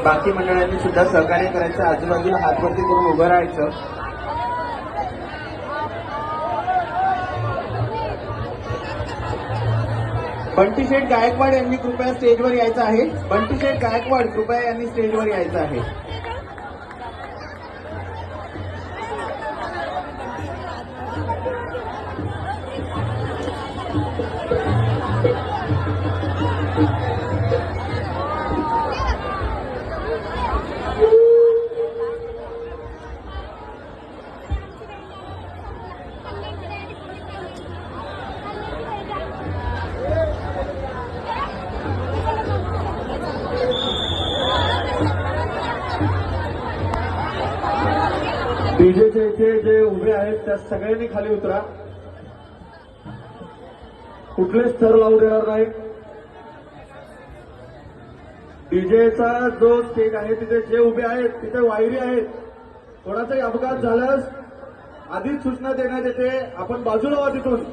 बाकी मंडळांनी सुद्धा सहकार्य करायचं, आजूबाजूला हातवरती करून उभं राहायचं. बंटी शेठ गायकवाड यांनी कृपया स्टेजवर यायचं आहे. बंटी शेठ गायकवाड कृपया यांनी स्टेजवर यायचं आहे. डीजेच्या इथे जे उभे आहेत त्या सगळ्यांनी खाली उतरा. कुठलेच स्तर लावू देणार नाही. डीजेचा जो स्टेज आहे तिथे जे उभे आहेत तिथे वायरी आहेत. कोणाचाही अपघात झाल्यास आधीच सूचना देण्यात येते, आपण बाजूला व्हा तिथून.